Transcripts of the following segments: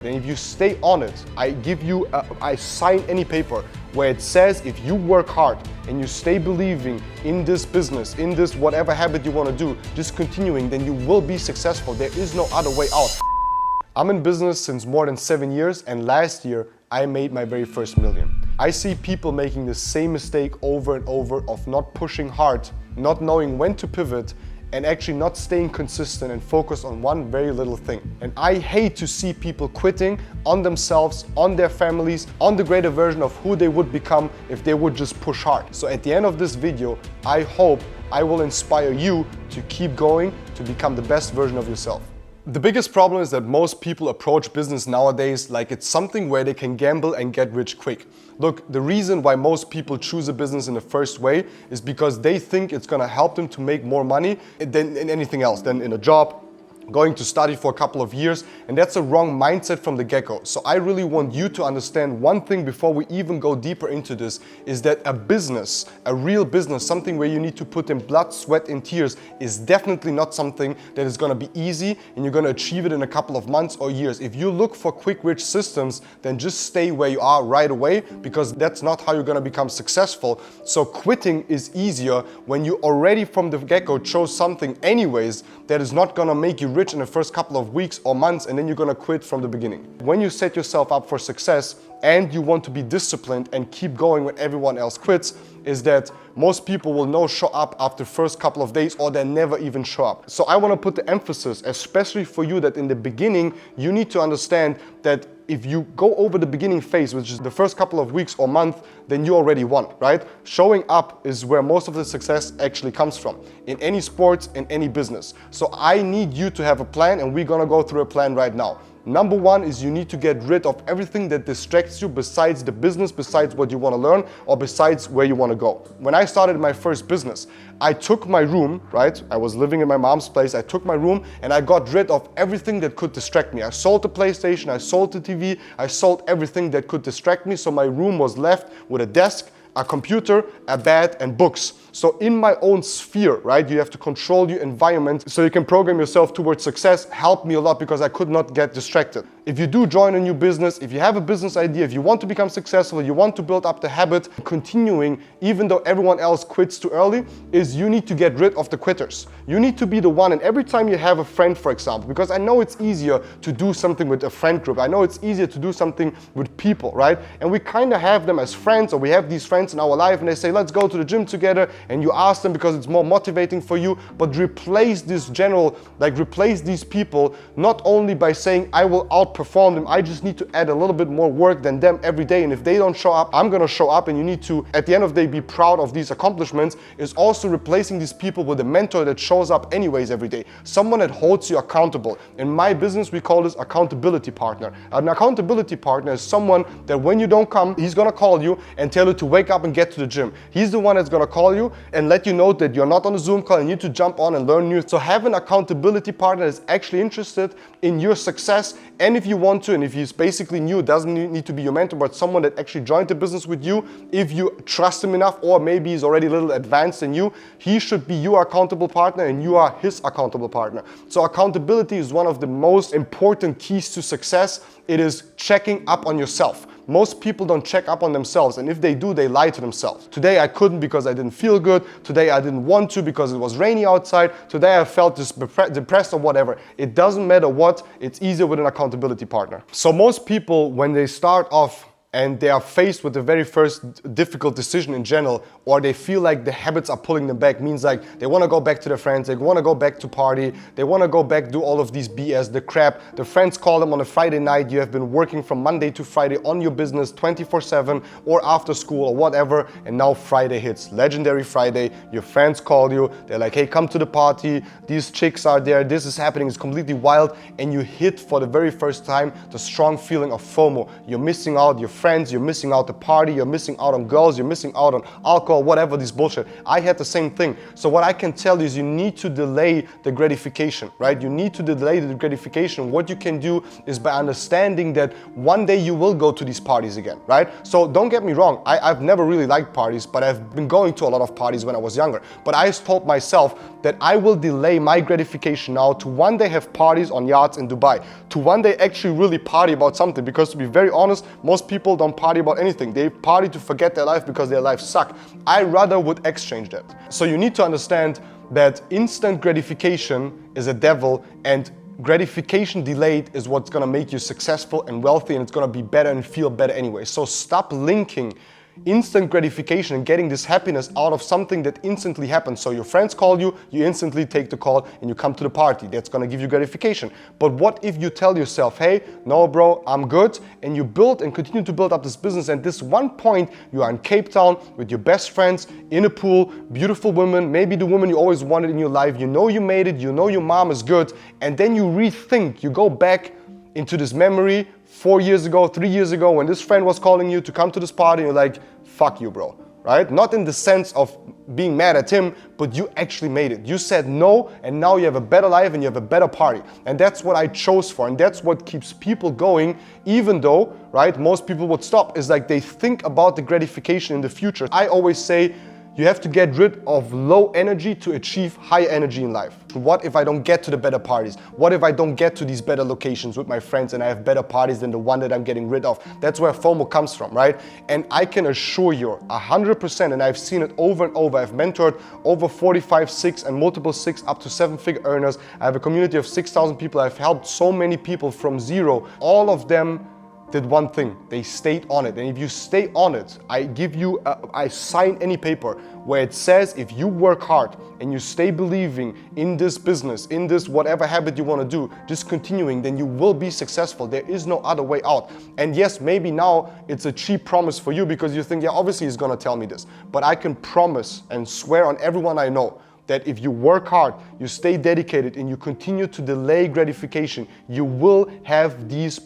And if you stay on it, I sign any paper where it says if you work hard and you stay believing in this business, in this whatever habit you want to do, just continuing, then you will be successful. There is no other way out. I'm in business since more than 7 years, and last year I made my very first million. I see people making the same mistake over and over of not pushing hard, not knowing when to pivot, and actually not staying consistent and focused on one very little thing. And I hate to see people quitting on themselves, on their families, on the greater version of who they would become if they would just push hard. So at the end of this video, I hope I will inspire you to keep going, to become the best version of yourself. The biggest problem is that most people approach business nowadays like it's something where they can gamble and get rich quick. Look, the reason why most people choose a business in the first way is because they think it's gonna help them to make more money than in anything else, than in a job, going to study for a couple of years, and that's a wrong mindset from the get-go. So I really want you to understand one thing before we even go deeper into this, is that a business, a real business, something where you need to put in blood, sweat and tears, is definitely not something that is gonna be easy and you're gonna achieve it in a couple of months or years. If you look for quick rich systems, then just stay where you are right away, because that's not how you're gonna become successful. So quitting is easier when you already from the get-go chose something anyways that is not gonna make you rich in the first couple of weeks or months, and then you're gonna quit from the beginning. When you set yourself up for success and you want to be disciplined and keep going when everyone else quits, is that most people will not show up after the first couple of days, or they never even show up. So I want to put the emphasis, especially for you, that in the beginning you need to understand that if you go over the beginning phase, which is the first couple of weeks or month, then you already won, right? Showing up is where most of the success actually comes from, in any sports, in any business. So I need you to have a plan, and we're gonna go through a plan right now. Number one is you need to get rid of everything that distracts you besides the business, besides what you want to learn, or besides where you want to go. When I started my first business, I took my room, right? I was living in my mom's place. I took my room and I got rid of everything that could distract me. I sold the PlayStation, I sold the TV, I sold everything that could distract me. So my room was left with a desk, a computer, a bed, and books. So in my own sphere, right, you have to control your environment so you can program yourself towards success. Helped me a lot because I could not get distracted. If you do join a new business, if you have a business idea, if you want to become successful, you want to build up the habit, continuing even though everyone else quits too early, is you need to get rid of the quitters. You need to be the one, and every time you have a friend, for example, because I know it's easier to do something with a friend group. I know it's easier to do something with people, right? And we kind of have them as friends, or we have these friends in our life and they say, let's go to the gym together, and you ask them because it's more motivating for you. But replace this replace these people not only by saying I will outperform them, I just need to add a little bit more work than them every day, and if they don't show up, I'm gonna show up. And you need to, at the end of the day, be proud of these accomplishments. Is also replacing these people with a mentor that shows up anyways every day, someone that holds you accountable. In my business, we call this accountability partner. An accountability partner is someone that when you don't come, he's gonna call you and tell you to wake up and get to the gym. He's the one that's gonna call you and let you know that you're not on a Zoom call and you need to jump on and learn new. So have an accountability partner that's actually interested in your success. And if you want to, and if he's basically new, doesn't need to be your mentor, but someone that actually joined the business with you, if you trust him enough, or maybe he's already a little advanced than you, he should be your accountable partner and you are his accountable partner. So accountability is one of the most important keys to success. It is checking up on yourself. Most people don't check up on themselves, and if they do, they lie to themselves. Today I couldn't because I didn't feel good. Today I didn't want to because it was rainy outside. Today I felt depressed or whatever. It doesn't matter what, it's easier with an accountability partner. So most people, when they start off and they are faced with the very first difficult decision in general, or they feel like the habits are pulling them back, means like they want to go back to their friends, they want to go back to party, they want to go back, do all of these BS, the crap. The friends call them on a Friday night, you have been working from Monday to Friday on your business 24/7 or after school or whatever, and now Friday hits, legendary Friday, your friends call you, they're like, hey, come to the party, these chicks are there, this is happening, it's completely wild, and you hit for the very first time the strong feeling of FOMO. You're missing out, your friends, you're missing out the party, you're missing out on girls, you're missing out on alcohol, whatever, this bullshit. I had the same thing. So what I can tell you is you need to delay the gratification, right? You need to delay the gratification. What you can do is by understanding that one day you will go to these parties again, right? So don't get me wrong, I've never really liked parties, but I've been going to a lot of parties when I was younger. But I told myself that I will delay my gratification now to one day have parties on yachts in Dubai, to one day actually really party about something. Because to be very honest, most people don't party about anything. They party to forget their life because their lives suck. I rather would exchange that. So you need to understand that instant gratification is a devil, and gratification delayed is what's gonna make you successful and wealthy, and it's gonna be better and feel better anyway. So stop linking instant gratification and getting this happiness out of something that instantly happens. So your friends call you, you instantly take the call and you come to the party. That's gonna give you gratification. But what if you tell yourself, hey, no bro, I'm good, and you build and continue to build up this business, and this one point you are in Cape Town with your best friends in a pool, beautiful women, maybe the woman you always wanted in your life, you know you made it, you know your mom is good, and then you rethink, you go back into this memory 4 years ago, 3 years ago, when this friend was calling you to come to this party, you're like, fuck you, bro, right? Not in the sense of being mad at him, but you actually made it. You said no, and now you have a better life and you have a better party. And that's what I chose for, and that's what keeps people going, even though, right, most people would stop. Is like they think about the gratification in the future. I always say, you have to get rid of low energy to achieve high energy in life. What if I don't get to the better parties? What if I don't get to these better locations with my friends and I have better parties than the one that I'm getting rid of? That's where FOMO comes from, right? And I can assure you 100%, and I've seen it over and over. I've mentored over 45 six and multiple 6 up to 7-figure earners. I have a community of 6,000 people. I've helped so many people from zero. All of them did one thing. They stayed on it. And if you stay on it, I sign any paper where it says if you work hard and you stay believing in this business, in this whatever habit you want to do, just continuing, then you will be successful. There is no other way out. And yes, maybe now it's a cheap promise for you because you think, yeah, obviously he's going to tell me this. But I can promise and swear on everyone I know that if you work hard, you stay dedicated, and you continue to delay gratification, you will have these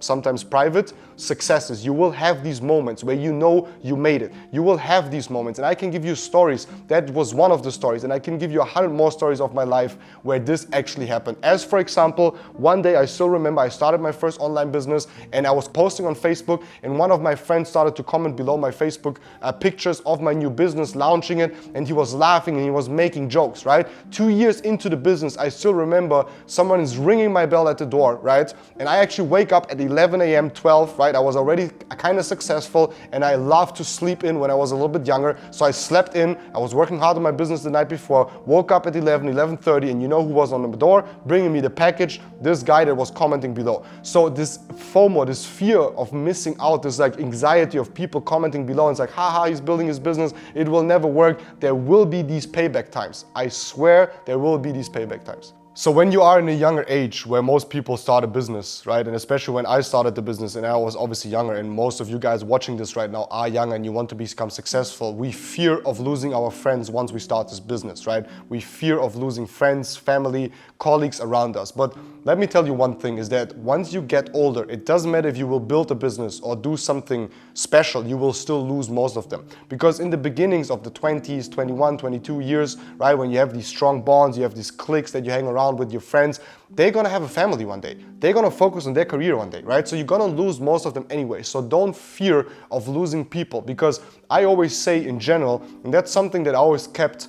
sometimes private successes. You will have these moments where you know you made it. You will have these moments, and I can give you stories. That was one of the stories, and I can give you 100 more stories of my life where this actually happened. As for example, one day I still remember I started my first online business, and I was posting on Facebook, and one of my friends started to comment below my Facebook pictures of my new business, launching it, and he was laughing and he was making jokes, right? 2 years into the business, I still remember someone is ringing my bell at the door, right? And I actually wake up at 11 a.m., 12, right? I was already kind of successful, and I loved to sleep in when I was a little bit younger. So I slept in, I was working hard on my business the night before, woke up at 11:30, and you know who was on the door bringing me the package? This guy that was commenting below. So this FOMO, this fear of missing out, this like anxiety of people commenting below, and it's like, haha, he's building his business, it will never work. There will be these payback times. I swear there will be these payback times. So when you are in a younger age, where most people start a business, right? And especially when I started the business, and I was obviously younger, and most of you guys watching this right now are young and you want to become successful, we fear of losing our friends once we start this business, right? We fear of losing friends, family, colleagues around us. But let me tell you one thing, is that once you get older, it doesn't matter if you will build a business or do something special, you will still lose most of them. Because in the beginnings of the 20s, 21, 22 years, right, when you have these strong bonds, you have these cliques that you hang around with your friends, they're gonna have a family one day. They're gonna focus on their career one day, right? So you're gonna lose most of them anyway. So don't fear of losing people, because I always say in general, and that's something that I always kept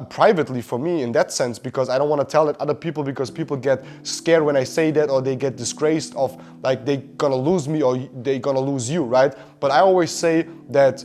privately for me in that sense, because I don't want to tell it other people, because people get scared when I say that, or they get disgraced of like they're gonna lose me or they're gonna lose you, right? But I always say that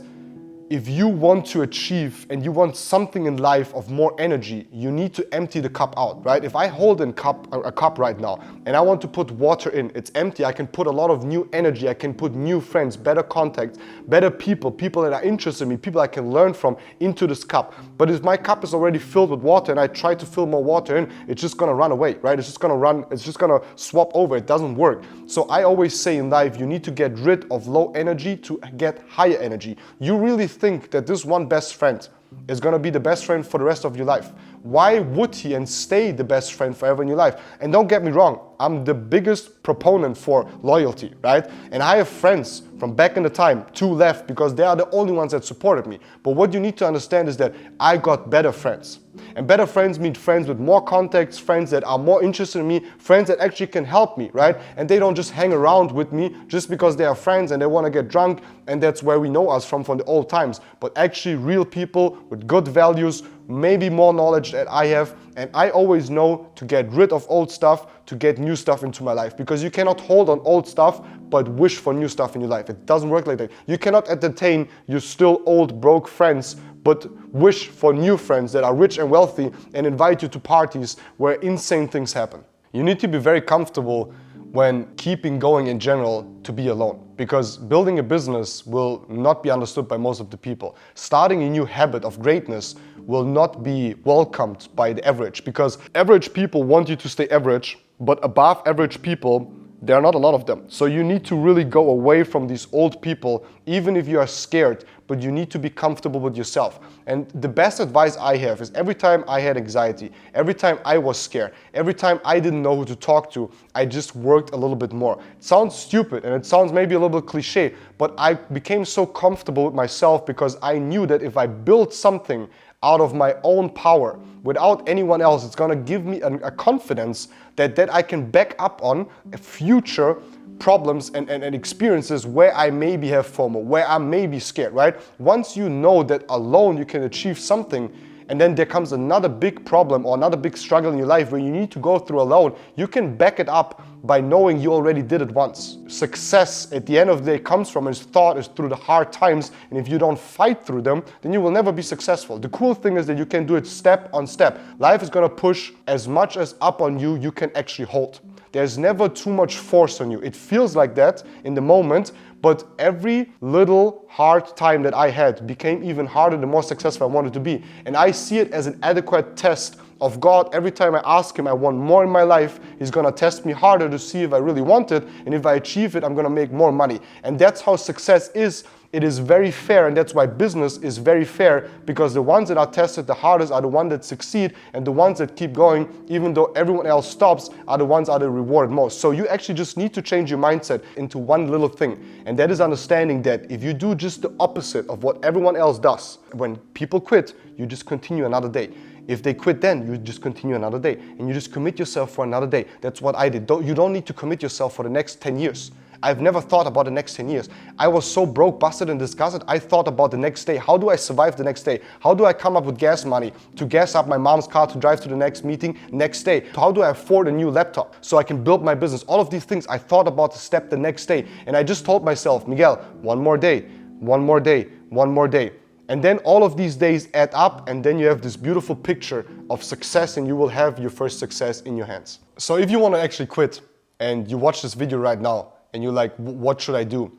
if you want to achieve and you want something in life of more energy, you need to empty the cup out, right? If I hold a cup right now and I want to put water in, it's empty, I can put a lot of new energy, I can put new friends, better contacts, better people that are interested in me, people I can learn from into this cup. But if my cup is already filled with water and I try to fill more water in, it's just gonna run away, right? It's just gonna swap over, it doesn't work. So I always say in life, you need to get rid of low energy to get higher energy. You really think that this one best friend is going to be the best friend for the rest of your life? Why would he and stay the best friend forever in your life? And don't get me wrong, I'm the biggest proponent for loyalty, right? And I have friends from back in the time, 2 left, because they are the only ones that supported me. But what you need to understand is that I got better friends. And better friends mean friends with more contacts, friends that are more interested in me, friends that actually can help me, right? And they don't just hang around with me just because they are friends and they want to get drunk, and that's where we know us from the old times. But actually real people with good values, maybe more knowledge that I have, and I always know to get rid of old stuff to get new stuff into my life, because you cannot hold on old stuff but wish for new stuff in your life. It doesn't work like that. You cannot entertain your still old broke friends but wish for new friends that are rich and wealthy and invite you to parties where insane things happen. You need to be very comfortable when keeping going in general to be alone, because building a business will not be understood by most of the people. Starting a new habit of greatness will not be welcomed by the average, because average people want you to stay average, but above average people, there are not a lot of them. So you need to really go away from these old people, even if you are scared, but you need to be comfortable with yourself. And the best advice I have is every time I had anxiety, every time I was scared, every time I didn't know who to talk to, I just worked a little bit more. It sounds stupid and it sounds maybe a little bit cliche, but I became so comfortable with myself because I knew that if I built something out of my own power, without anyone else, it's gonna give me a confidence that I can back up on future problems and experiences where I maybe have FOMO, where I may be scared, right? Once you know that alone you can achieve something, and then there comes another big problem or another big struggle in your life where you need to go through alone, you can back it up by knowing you already did it once. Success at the end of the day comes from and is thought is through the hard times, and if you don't fight through them, then you will never be successful. The cool thing is that you can do it step on step. Life is gonna push as much as up on you you can actually hold. There's never too much force on you. It feels like that in the moment, but every little hard time that I had became even harder the more successful I wanted to be. And I see it as an adequate test of God. Every time I ask Him I want more in my life, He's gonna test me harder to see if I really want it, and if I achieve it, I'm gonna make more money. And that's how success is. It is very fair, and that's why business is very fair, because the ones that are tested the hardest are the ones that succeed, and the ones that keep going, even though everyone else stops, are the ones that are rewarded most. So you actually just need to change your mindset into one little thing, and that is understanding that if you do just the opposite of what everyone else does, when people quit, you just continue another day. If they quit, then you just continue another day, and you just commit yourself for another day. That's what I did. You don't need to commit yourself for the next 10 years. I've never thought about the next 10 years. I was so broke, busted, and disgusted, I thought about the next day. How do I survive the next day? How do I come up with gas money to gas up my mom's car to drive to the next meeting next day? How do I afford a new laptop so I can build my business? All of these things I thought about the step the next day. And I just told myself, Miguel, one more day, one more day, one more day. And then all of these days add up, and then you have this beautiful picture of success, and you will have your first success in your hands. So if you want to actually quit and you watch this video right now, and you're like, what should I do?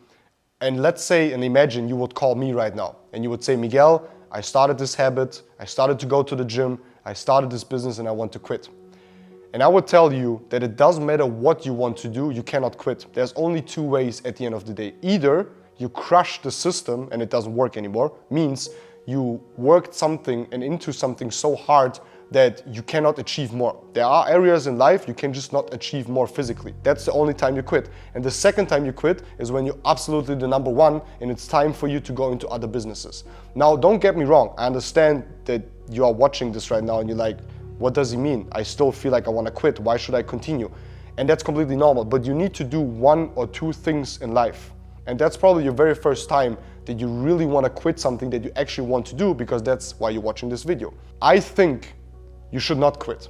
And let's say and imagine you would call me right now and you would say, Miguel, I started this habit, I started to go to the gym, I started this business and I want to quit. And I would tell you that it doesn't matter what you want to do, you cannot quit. There's only 2 ways at the end of the day. Either you crush the system and it doesn't work anymore, means you worked something and into something so hard that you cannot achieve more. There are areas in life you can just not achieve more physically. That's the only time you quit. And the second time you quit is when you're absolutely the number one and it's time for you to go into other businesses. Now, don't get me wrong. I understand that you are watching this right now and you're like, what does he mean? I still feel like I want to quit. Why should I continue? And that's completely normal, but you need to do 1 or 2 things in life. And that's probably your very first time that you really want to quit something that you actually want to do, because that's why you're watching this video. I think you should not quit.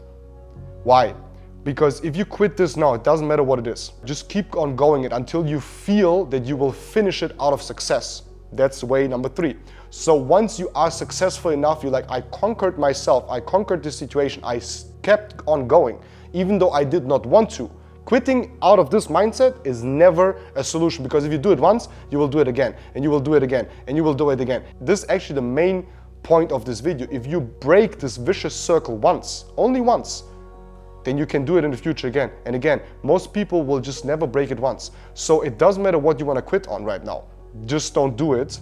Why? Because if you quit this now, it doesn't matter what it is. Just keep on going it until you feel that you will finish it out of success. That's way number 3. So once you are successful enough, you're like, I conquered myself, I conquered this situation, I kept on going, even though I did not want to. Quitting out of this mindset is never a solution, because if you do it once, you will do it again, and you will do it again, and you will do it again. This is actually the main point of this video. If you break this vicious circle once, only once, then you can do it in the future again and again. Most people will just never break it once. So it doesn't matter what you want to quit on right now. Just don't do it.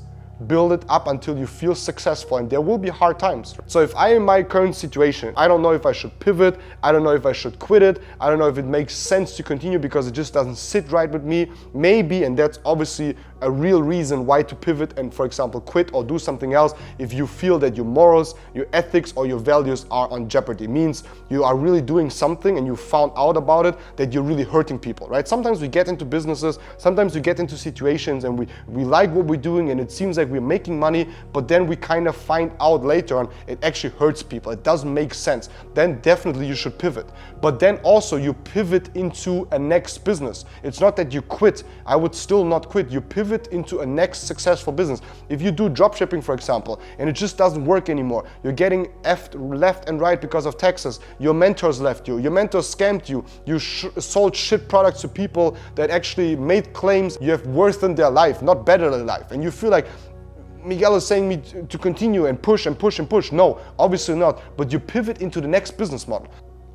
build it up until you feel successful, and there will be hard times. So if I, in my current situation, I don't know if I should pivot, I don't know if I should quit it, I don't know if it makes sense to continue because it just doesn't sit right with me, maybe, and that's obviously a real reason why to pivot and, for example, quit or do something else. If you feel that your morals, your ethics, or your values are on jeopardy, it means you are really doing something and you found out about it that you're really hurting people, right? Sometimes we get into businesses, sometimes we get into situations and we like what we're doing and it seems like we're making money, but then we kind of find out later on it actually hurts people, it doesn't make sense. Then definitely you should pivot. But then also you pivot into a next business. It's not that you quit. I would still not quit. You pivot into a next successful business. If you do dropshipping, for example, and it just doesn't work anymore, you're getting effed left and right because of taxes, your mentors left you, your mentors scammed you, you sold shit products to people that actually made claims you have worse than their life, not better than life, and you feel like Miguel is saying me to continue and push and push and push. No, obviously not, but you pivot into the next business model.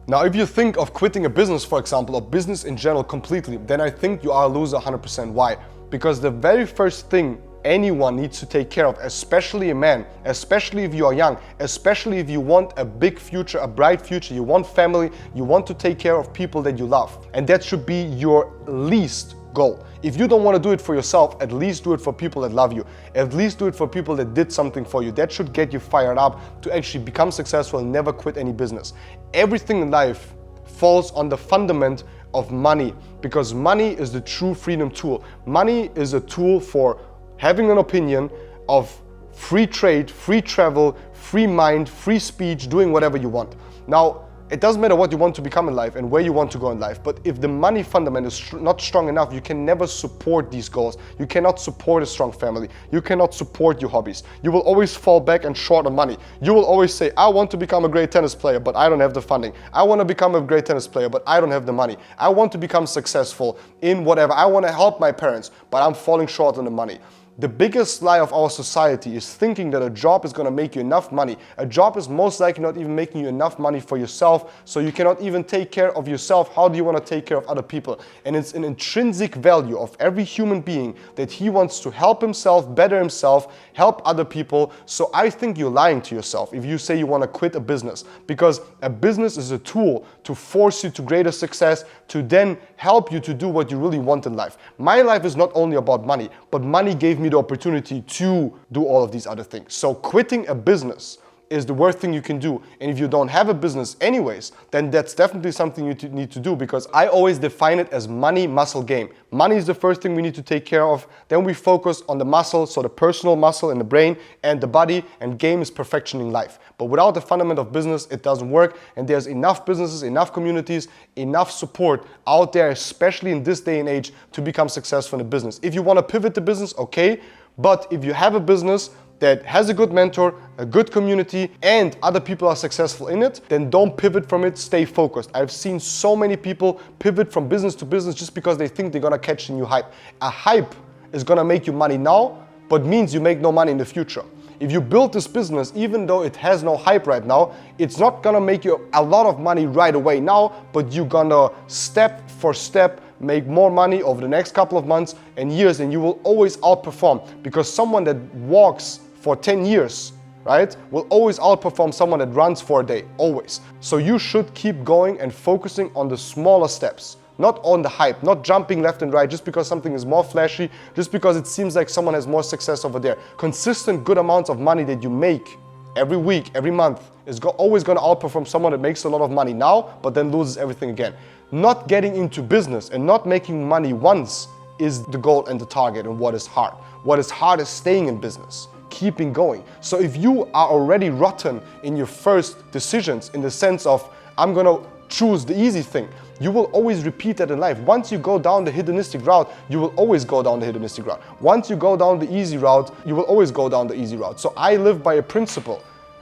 Now, if you think of quitting a business, for example, or business in general completely, then I think you are a loser 100%. Why? Because the very first thing anyone needs to take care of, especially a man, especially if you are young, especially if you want a big future, a bright future, you want family, you want to take care of people that you love. And that should be your least goal. If you don't want to do it for yourself, at least do it for people that love you. At least do it for people that did something for you. That should get you fired up to actually become successful and never quit any business. Everything in life falls on the fundament of money, because money is the true freedom tool. Money is a tool for having an opinion, of free trade, free travel, free mind, free speech, doing whatever you want. Now, it doesn't matter what you want to become in life and where you want to go in life, but if the money fundament is not strong enough, you can never support these goals. You cannot support a strong family. You cannot support your hobbies. You will always fall back and short on money. You will always say, I want to become a great tennis player, but I don't have the funding. I want to become a great tennis player, but I don't have the money. I want to become successful in whatever. I want to help my parents, but I'm falling short on the money. The biggest lie of our society is thinking that a job is going to make you enough money. A job is most likely not even making you enough money for yourself, so you cannot even take care of yourself. How do you want to take care of other people? And it's an intrinsic value of every human being that he wants to help himself, better himself, help other people. So I think you're lying to yourself if you say you want to quit a business, because a business is a tool to force you to greater success, to then help you to do what you really want in life. My life is not only about money, but money gave me the opportunity to do all of these other things. So quitting a business is the worst thing you can do. And if you don't have a business anyways, then that's definitely something you need to do, because I always define it as money, muscle, game. Money is the first thing we need to take care of. Then we focus on the muscle, so the personal muscle in the brain and the body, and game is perfectioning life. But without the fundament of business, it doesn't work. And there's enough businesses, enough communities, enough support out there, especially in this day and age, to become successful in a business. If you want to pivot the business, okay. But if you have a business that has a good mentor, a good community, and other people are successful in it, then don't pivot from it, stay focused. I've seen so many people pivot from business to business just because they think they're gonna catch a new hype. A hype is gonna make you money now, but means you make no money in the future. If you build this business, even though it has no hype right now, it's not gonna make you a lot of money right away now, but you're gonna step for step make more money over the next couple of months and years, and you will always outperform, because someone that walks for 10 years, right, will always outperform someone that runs for a day, always. So you should keep going and focusing on the smaller steps, not on the hype, not jumping left and right just because something is more flashy, just because it seems like someone has more success over there. Consistent good amounts of money that you make every week, every month is always going to outperform someone that makes a lot of money now but then loses everything again. Not getting into business and not making money once is the goal and the target, and what is hard. What is hard is staying in business, keeping going. So if you are already rotten in your first decisions, in the sense of, I'm gonna choose the easy thing, you will always repeat that in life. Once you go down the hedonistic route, you will always go down the hedonistic route. Once you go down the easy route, you will always go down the easy route. So I live by a principle,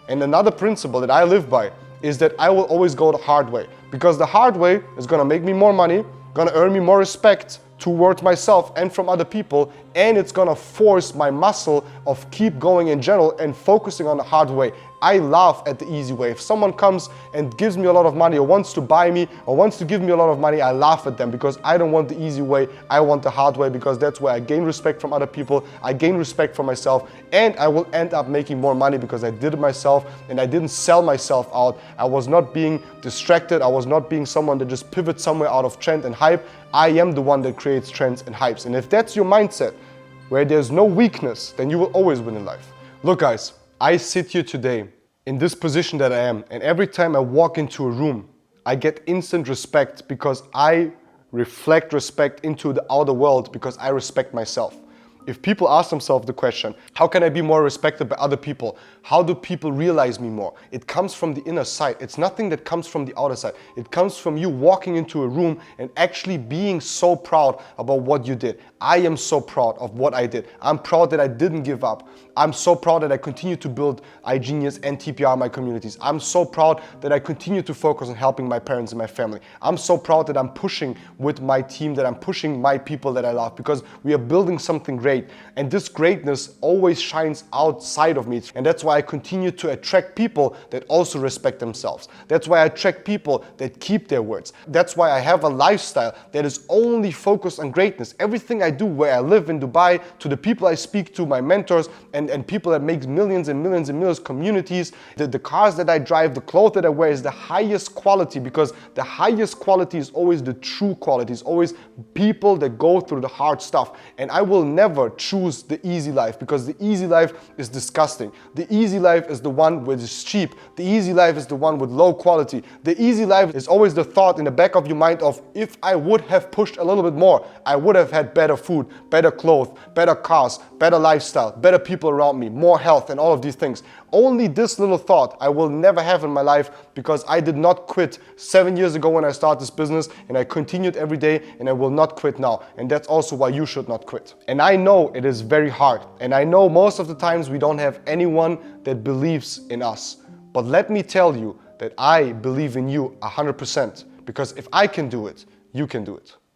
and another principle that I live by is that I will always go the hard way, because the hard way is gonna make me more money, gonna earn me more respect towards myself and from other people, and it's gonna force my muscle of keep going in general and focusing on the hard way. I laugh at the easy way. If someone comes and gives me a lot of money or wants to buy me or wants to give me a lot of money, I laugh at them because I don't want the easy way. I want the hard way because that's where I gain respect from other people. I gain respect for myself, and I will end up making more money because I did it myself and I didn't sell myself out. I was not being distracted. I was not being someone that just pivots somewhere out of trend and hype. I am the one that creates trends and hypes. And if that's your mindset, where there's no weakness, then you will always win in life. Look guys, I sit here today in this position that I am, and every time I walk into a room, I get instant respect because I reflect respect into the outer world because I respect myself. If people ask themselves the question, how can I be more respected by other people? How do people realize me more? It comes from the inner side. It's nothing that comes from the outer side. It comes from you walking into a room and actually being so proud about what you did. I am so proud of what I did. I'm proud that I didn't give up. I'm so proud that I continue to build iGenius and TPR, my communities. I'm so proud that I continue to focus on helping my parents and my family. I'm so proud that I'm pushing with my team, that I'm pushing my people that I love, because we are building something great. And this greatness always shines outside of me. And that's why I continue to attract people that also respect themselves. That's why I attract people that keep their words. That's why I have a lifestyle that is only focused on greatness. Everything I do, where I live in Dubai, to the people I speak to, my mentors, and people that make millions and millions and millions, communities, the cars that I drive, the clothes that I wear is the highest quality, because the highest quality is always the true quality. It's always people that go through the hard stuff. And I will never choose the easy life, because the easy life is disgusting. The easy life is the one which is cheap. The easy life is the one with low quality. The easy life is always the thought in the back of your mind of, if I would have pushed a little bit more, I would have had better food, better clothes, better cars, better lifestyle, better people around me, more health, and all of these things. Only this little thought I will never have in my life, because I did not quit 7 years ago when I started this business, and I continued every day, and I will not quit now. And that's also why you should not quit. And I know it is very hard, and I know most of the times we don't have anyone that believes in us. But let me tell you that I believe in you 100%, because if I can do it, you can do it.